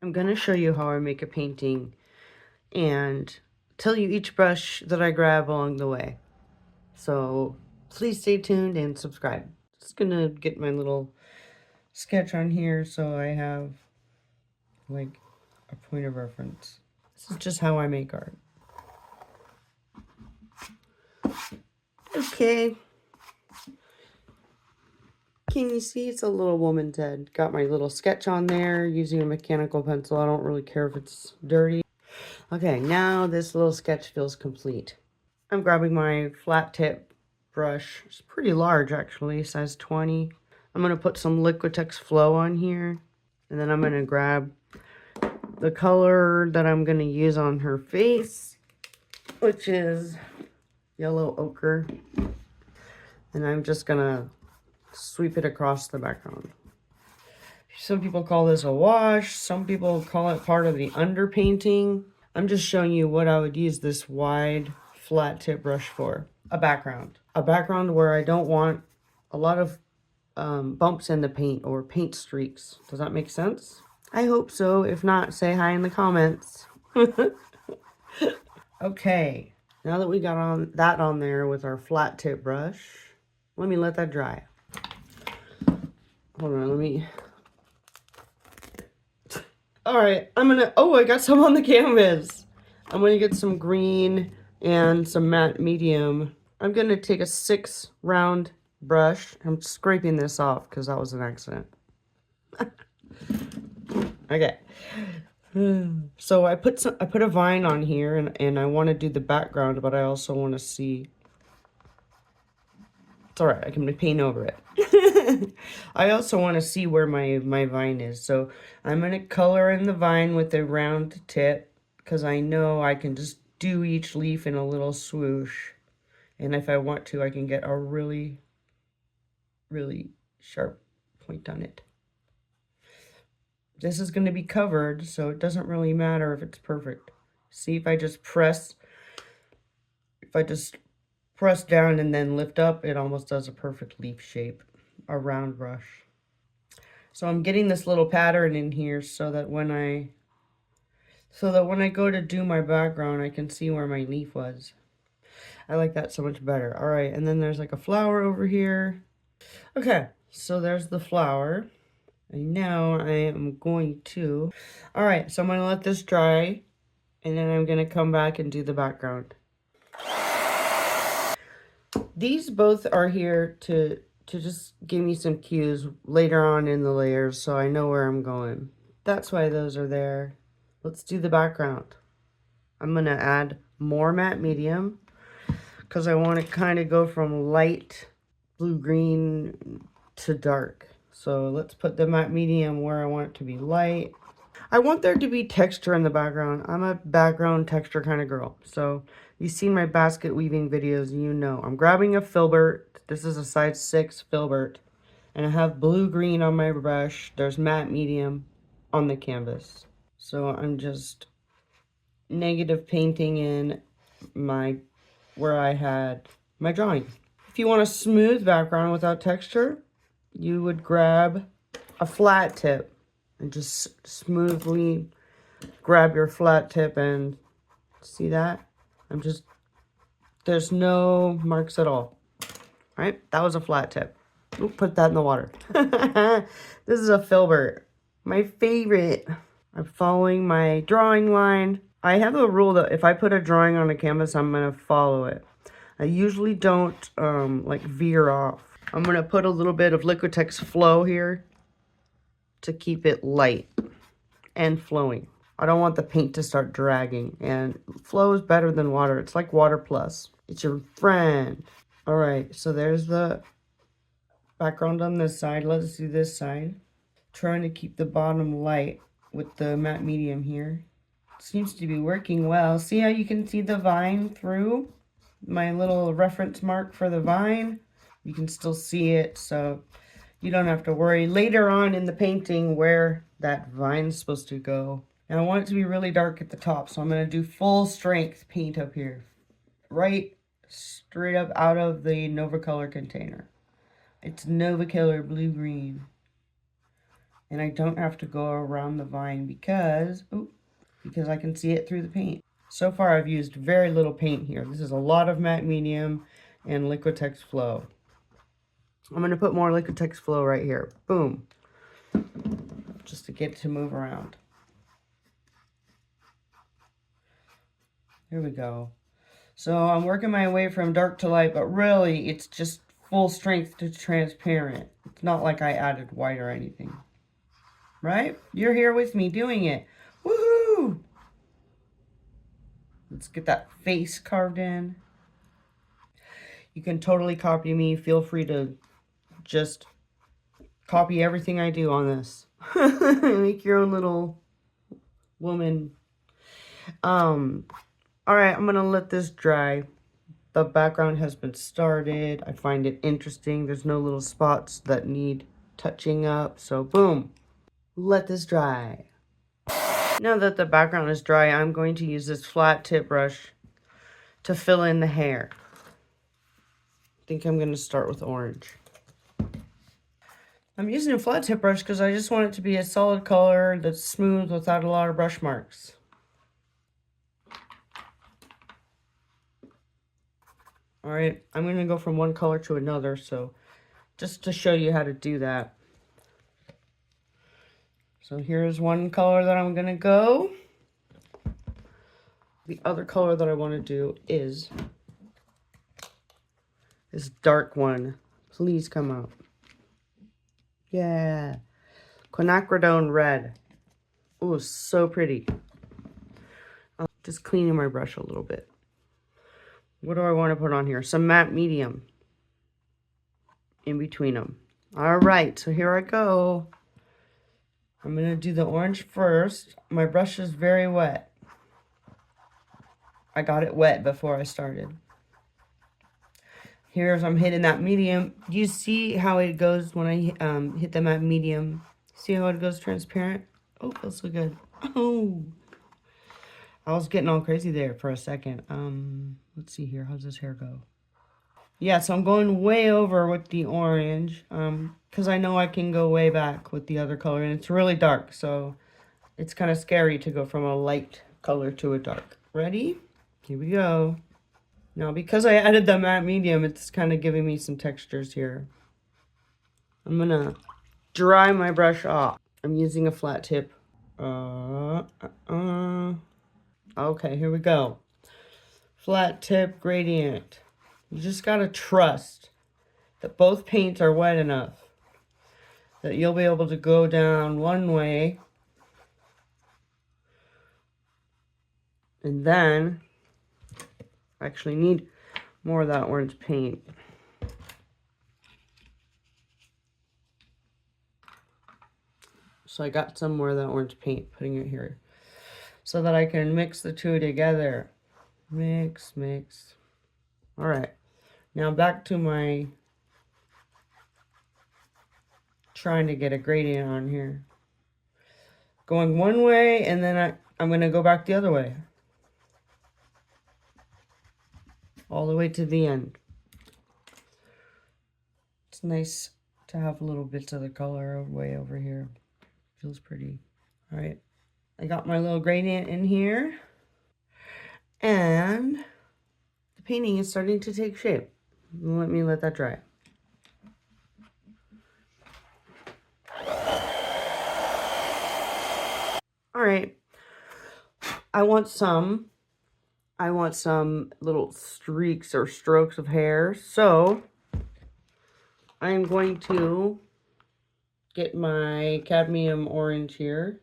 I'm going to show you how I make a painting and tell you each brush that I grab along the way. So please stay tuned and subscribe. Just going to get my little sketch on here so I have like a point of reference. This is just how I make art. Okay. Can you see it's a little woman's head? Got my little sketch on there using a mechanical pencil. I don't really care if it's dirty. Okay, now this little sketch feels complete. I'm grabbing my flat tip brush. It's pretty large actually, size 20. I'm going to put some Liquitex Flow on here. And then I'm going to grab the color that I'm going to use on her face, which is yellow ochre. And I'm just going to sweep it across the background. Some people call this a wash. Some people call it part of the underpainting. I'm just showing you what I would use this wide flat tip brush for. A background. A background where I don't want a lot of bumps in the paint or paint streaks. Does that make sense? I hope so. If not, say hi in the comments. Okay. Now that we got on there with our flat tip brush, let me let that dry. Hold on, let me... Alright, I got some on the canvas. I'm gonna get some green and some matte medium. I'm gonna take a 6 round brush. I'm scraping this off because that was an accident. Okay. So I put a vine on here and I want to do the background, but I also want to see. It's alright, I can paint over it. I also want to see where my vine is. So I'm going to color in the vine with a round tip because I know I can just do each leaf in a little swoosh. And if I want to, I can get a really, really sharp point on it. This is going to be covered, so it doesn't really matter if it's perfect. See, if I just press down and then lift up, it almost does a perfect leaf shape, a round brush. So I'm getting this little pattern in here so that when I go to do my background, I can see where my leaf was. I like that so much better. All right, and then there's like a flower over here. Okay, so there's the flower. And now I am going to... All right, so I'm going to let this dry, and then I'm going to come back and do the background. These both are here to just give me some cues later on in the layers so I know where I'm going. That's why those are there. Let's do the background. I'm going to add more matte medium because I want to kind of go from light blue-green to dark. So let's put the matte medium where I want it to be light. I want there to be texture in the background. I'm a background texture kind of girl. So you've seen my basket weaving videos, you know. I'm grabbing a filbert. This is a size 6 filbert. And I have blue-green on my brush. There's matte medium on the canvas. So I'm just negative painting in where I had my drawing. If you want a smooth background without texture, you would grab a flat tip and just smoothly grab your flat tip and see that? There's no marks at all. Right? That was a flat tip. We'll put that in the water. This is a filbert. My favorite. I'm following my drawing line. I have a rule that if I put a drawing on a canvas, I'm going to follow it. I usually don't like veer off. I'm going to put a little bit of Liquitex Flow here to keep it light and flowing. I don't want the paint to start dragging, and flow is better than water. It's like water plus. It's your friend. All right, so there's the background on this side. Let's do this side. Trying to keep the bottom light with the matte medium here. Seems to be working well. See how you can see the vine through my little reference mark for the vine? You can still see it, so you don't have to worry later on in the painting where that vine's supposed to go. And I want it to be really dark at the top, so I'm going to do full strength paint up here. Right straight up out of the Nova Color container. It's Nova Color blue-green. And I don't have to go around the vine because I can see it through the paint. So far I've used very little paint here. This is a lot of matte medium and Liquitex Flow. I'm going to put more Liquitex Flow right here. Boom. Just to get it to move around. Here we go. So I'm working my way from dark to light, but really it's just full strength to transparent. It's not like I added white or anything. Right? You're here with me doing it. Woohoo! Let's get that face carved in. You can totally copy me. Feel free to just copy everything I do on this. Make your own little woman. Alright, I'm gonna let this dry. The background has been started. I find it interesting. There's no little spots that need touching up. So boom. Let this dry. Now that the background is dry, I'm going to use this flat tip brush to fill in the hair. I think I'm going to start with orange. I'm using a flat tip brush because I just want it to be a solid color that's smooth without a lot of brush marks. Alright, I'm going to go from one color to another, so just to show you how to do that. So here's one color that I'm going to go. The other color that I want to do is this dark one. Please come out. Yeah. Quinacridone red. Oh, so pretty. I'm just cleaning my brush a little bit. What do I want to put on here? Some matte medium in between them. All right, so here I go. I'm going to do the orange first. My brush is very wet. I got it wet before I started. Here's I'm hitting that medium. Do you see how it goes when I hit the matte medium? See how it goes transparent? Oh, feels so good. Oh, I was getting all crazy there for a second. Let's see here. How's this hair go? Yeah, so I'm going way over with the orange because I know I can go way back with the other color, and it's really dark, so it's kind of scary to go from a light color to a dark. Ready? Here we go. Now, because I added the matte medium, it's kind of giving me some textures here. I'm going to dry my brush off. I'm using a flat tip. Okay, here we go. Flat tip gradient. You just got to trust that both paints are wet enough that you'll be able to go down one way and then I actually need more of that orange paint. So I got some more of that orange paint, putting it here so that I can mix the two together. Mix, mix. All right, now back to my trying to get a gradient on here. Going one way, and then I'm going to go back the other way. All the way to the end. It's nice to have little bits of the color way over here. Feels pretty. All right, I got my little gradient in here. And the painting is starting to take shape. Let me let that dry. All right. I want some little streaks or strokes of hair. So I'm going to get my cadmium orange here.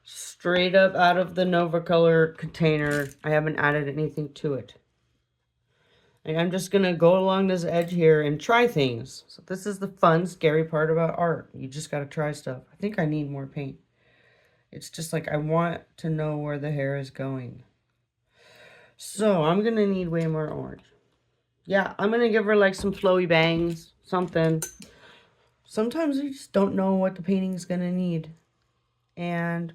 Straight up out of the Nova Color container. I haven't added anything to it. And I'm just going to go along this edge here and try things. So this is the fun, scary part about art. You just got to try stuff. I think I need more paint. It's just like I want to know where the hair is going. So I'm going to need way more orange. Yeah, I'm going to give her like some flowy bangs, something. Sometimes I just don't know what the painting's going to need. And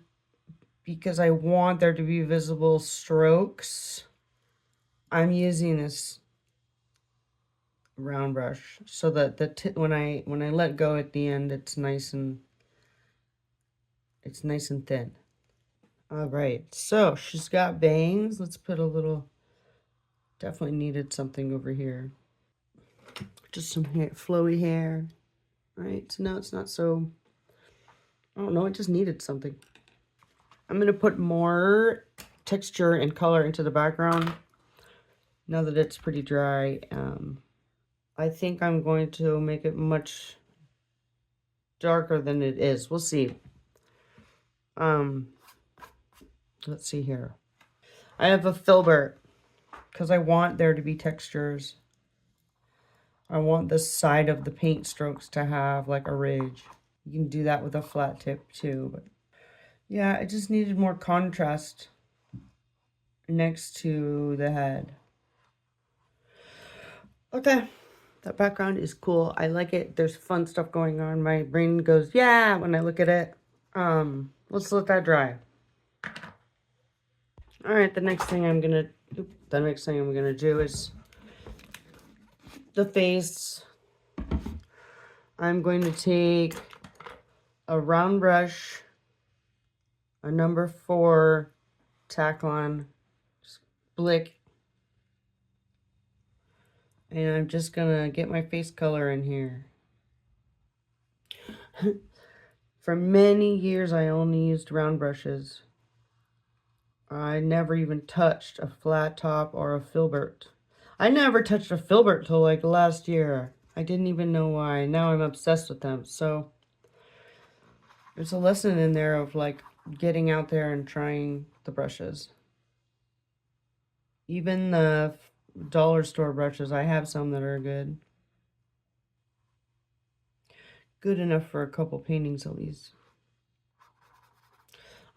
because I want there to be visible strokes, I'm using this round brush so that the when I let go at the end, it's nice and thin. All right, so she's got bangs. Let's put a little, definitely needed something over here. Just some hair, flowy hair. All right, so now it's not so, I don't know, it just needed something. I'm gonna put more texture and color into the background now that it's pretty dry. I think I'm going to make it much darker than it is. We'll see. Let's see here. I have a filbert because I want there to be textures. I want the side of the paint strokes to have like a ridge. You can do that with a flat tip too, but yeah, it just needed more contrast next to the head. Okay, that background is cool. I like it. There's fun stuff going on. My brain goes, yeah, when I look at it. Let's let that dry. All right, the next thing I'm gonna do is the face. I'm going to take a round brush, a number 4 Taklon Blick, and I'm just gonna get my face color in here. For many years, I only used round brushes. I never even touched a flat top or a filbert. I never touched a filbert till like last year. I didn't even know why. Now I'm obsessed with them. So there's a lesson in there of like getting out there and trying the brushes. Even the dollar store brushes, I have some that are good. Good enough for a couple paintings at least.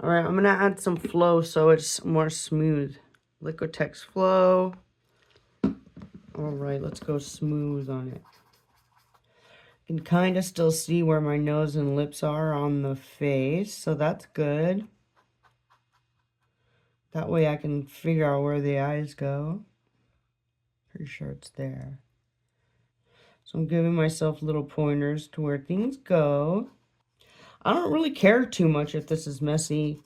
All right, I'm gonna add some flow so it's more smooth. Liquitex flow. All right, let's go smooth on it. You can kind of still see where my nose and lips are on the face, so that's good. That way I can figure out where the eyes go. Pretty sure it's there. So I'm giving myself little pointers to where things go. I don't really care too much if this is messy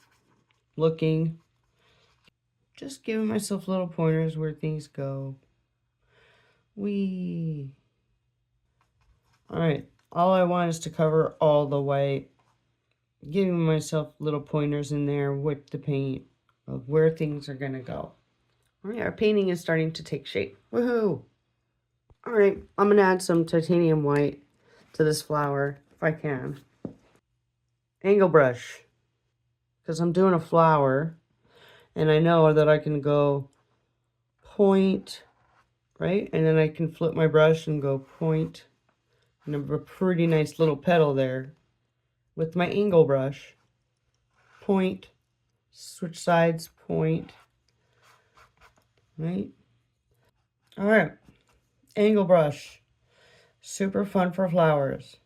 looking. Just giving myself little pointers where things go. Wee. Alright, all I want is to cover all the white. Giving myself little pointers in there with the paint of where things are going to go. Alright, our painting is starting to take shape. Woohoo! Alright, I'm going to add some titanium white to this flower, if I can. Angle brush. Because I'm doing a flower, and I know that I can go point, right? And then I can flip my brush and go point. And I have a pretty nice little petal there. With my angle brush. Point. Switch sides, point. Right? Alright. Angle brush. Super fun for flowers.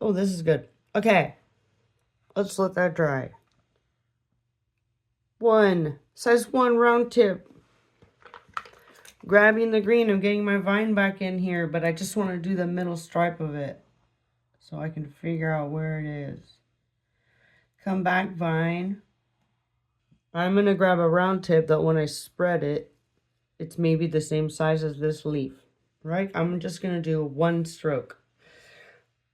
Oh, this is good. Okay. Let's let that dry. Size 1 round tip. Grabbing the green. I'm getting my vine back in here, but I just want to do the middle stripe of it so I can figure out where it is. Come back, vine. I'm going to grab a round tip that when I spread it, it's maybe the same size as this leaf, right? I'm just going to do one stroke.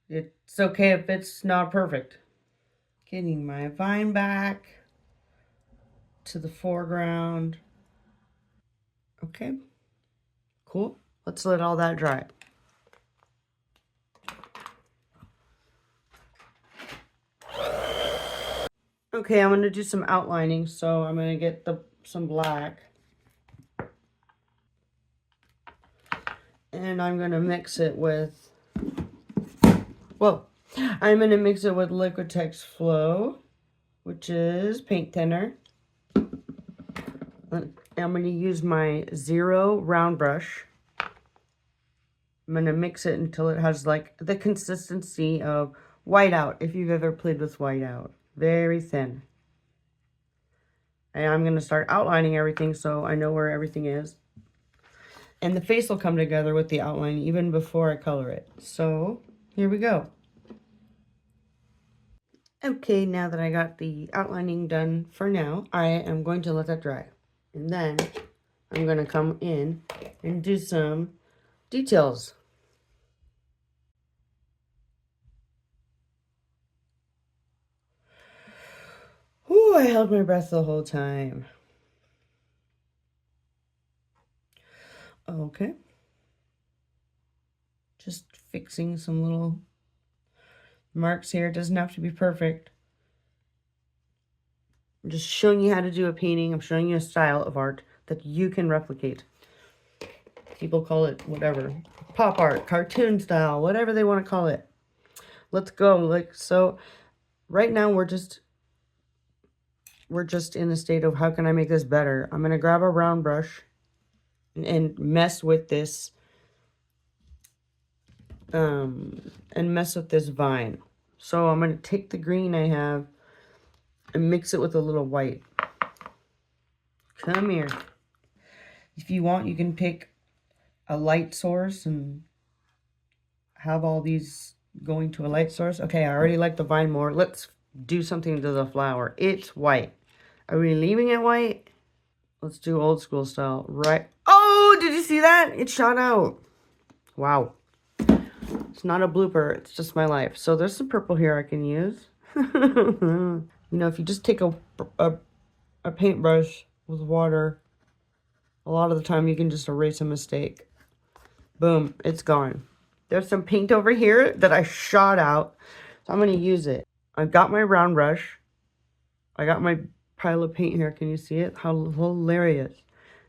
It's okay if it's not perfect. Getting my vine back to the foreground. Okay, cool. Let's let all that dry. Okay, I'm going to do some outlining, so I'm going to get some black. And I'm going to mix it with, I'm going to mix it with Liquitex Flow, which is paint thinner. I'm going to use my 0 round brush. I'm going to mix it until it has like the consistency of whiteout, if you've ever played with whiteout. Very thin. And I'm going to start outlining everything so I know where everything is. And the face will come together with the outline even before I color it. So here we go. Okay, now that I got the outlining done for now, I am going to let that dry. And then I'm going to come in and do some details. Whew, I held my breath the whole time. Okay. Just fixing some little marks here. It doesn't have to be perfect. I'm just showing you how to do a painting. I'm showing you a style of art that you can replicate. People call it whatever. Pop art, cartoon style, whatever they want to call it. Let's go. Like, so right now we're just in a state of how can I make this better? I'm going to grab a round brush and mess with this vine. So I'm going to take the green I have and mix it with a little white. Come here. If you want, you can pick a light source and have all these going to a light source. Okay, I already like the vine more. Let's do something to the flower. It's white. Are we leaving it white? Let's do old school style. Right. Oh, did you see that? It shot out. Wow. It's not a blooper. It's just my life. So there's some purple here I can use. You know, if you just take a paintbrush with water, a lot of the time you can just erase a mistake. Boom, it's gone. There's some paint over here that I shot out, so I'm going to use it. I've got my round brush. I got my pile of paint here. Can you see it? How hilarious.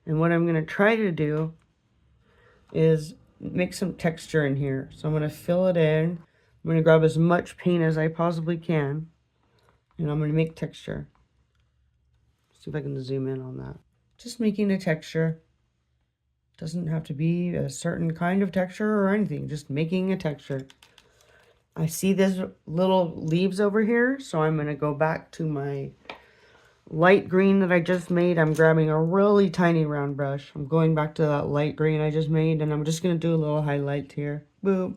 And what I'm going to try to do is make some texture in here. So I'm going to fill it in. I'm going to grab as much paint as I possibly can, and I'm going to make texture. See if I can zoom in on that. Just making a texture. Doesn't have to be a certain kind of texture or anything, just making a texture. I see these little leaves over here, so I'm going to go back to my light green that I just made. I'm grabbing a really tiny round brush. I'm going back to that light green I just made, and I'm just going to do a little highlight here. Boop,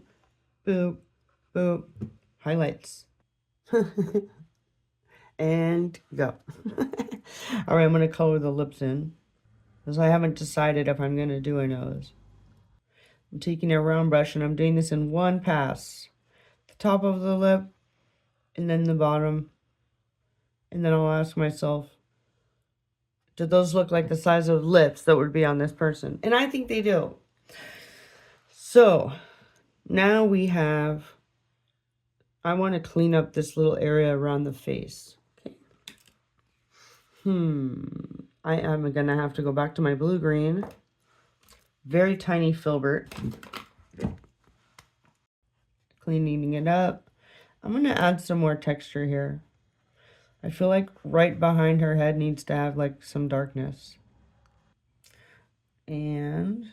boop, boop. Highlights. And go. All right, I'm going to color the lips in, because I haven't decided if I'm going to do a nose. I'm taking a round brush and I'm doing this in one pass. The top of the lip, and then the bottom. And then I'll ask myself, do those look like the size of lips that would be on this person? And I think they do. So now we have, I want to clean up this little area around the face. Okay. I am going to have to go back to my blue-green. Very tiny filbert. Cleaning it up. I'm going to add some more texture here. I feel like right behind her head needs to have like some darkness. And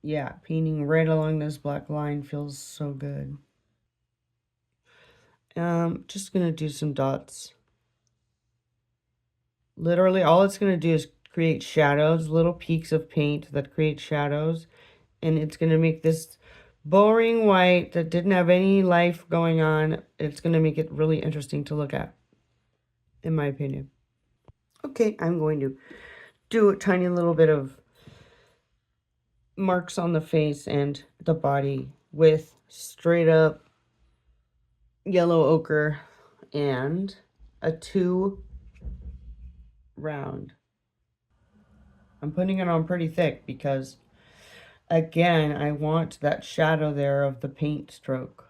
yeah, painting right along this black line feels so good. Just going to do some dots. Literally all it's going to do is create shadows, little peaks of paint that create shadows. And it's going to make this boring white that didn't have any life going on. It's going to make it really interesting to look at, in my opinion. Okay, I'm going to do a tiny little bit of marks on the face and the body with straight up yellow ochre and a 2 round. I'm putting it on pretty thick because, again, I want that shadow there of the paint stroke.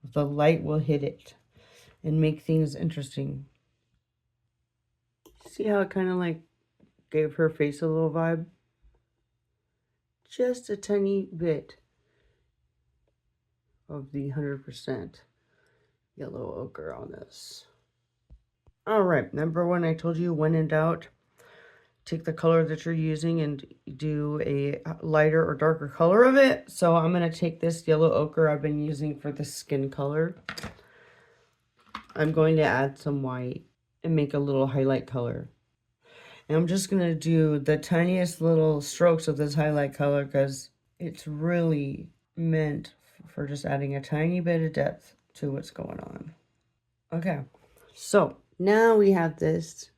The light will hit it and make things interesting. See how it kind of like gave her face a little vibe? Just a tiny bit of the 100% yellow ochre on this. All right, number 1, I told you, when in doubt, take the color that you're using and do a lighter or darker color of it. So I'm going to take this yellow ochre I've been using for the skin color. I'm going to add some white and make a little highlight color. And I'm just going to do the tiniest little strokes of this highlight color because it's really meant for just adding a tiny bit of depth to what's going on. Okay, so now we have this.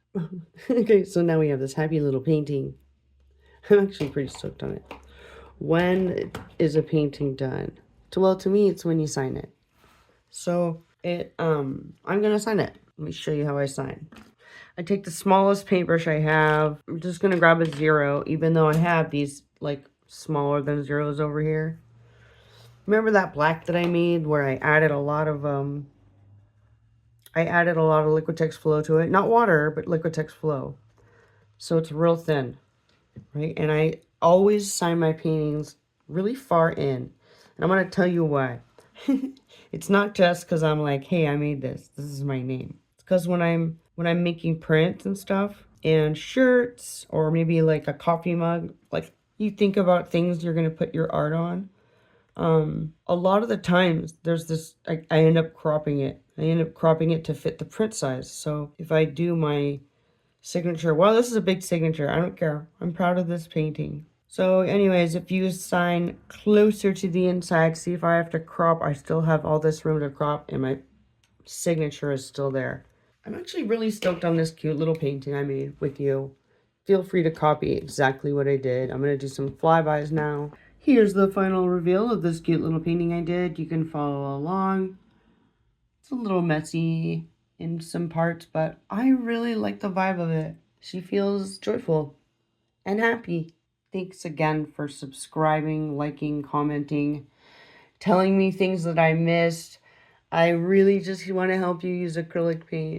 Okay, so now we have this happy little painting. I'm actually pretty stoked on it. When is a painting done? Well, to me, it's when you sign it. So I'm gonna sign it. Let me show you how I sign. I take the smallest paintbrush I have. I'm just gonna grab a 0, even though I have these like smaller than zeros over here. Remember that black that I made where I added a lot of Liquitex Flow to it. Not water, but Liquitex Flow. So it's real thin, right? And I always sign my paintings really far in. And I'm going to tell you why. It's not just because I'm like, hey, I made this. This is my name. It's because when I'm making prints and stuff and shirts or maybe like a coffee mug, like you think about things you're going to put your art on. A lot of the times there's this, I end up cropping it. I end up cropping it to fit the print size. So if I do my signature, well, this is a big signature. I don't care. I'm proud of this painting. So anyways, if you sign closer to the inside, see if I have to crop, I still have all this room to crop and my signature is still there. I'm actually really stoked on this cute little painting I made with you. Feel free to copy exactly what I did. I'm going to do some flybys now. Here's the final reveal of this cute little painting I did. You can follow along. It's a little messy in some parts, but I really like the vibe of it. She feels joyful and happy. Thanks again for subscribing, liking, commenting, telling me things that I missed. I really just want to help you use acrylic paint.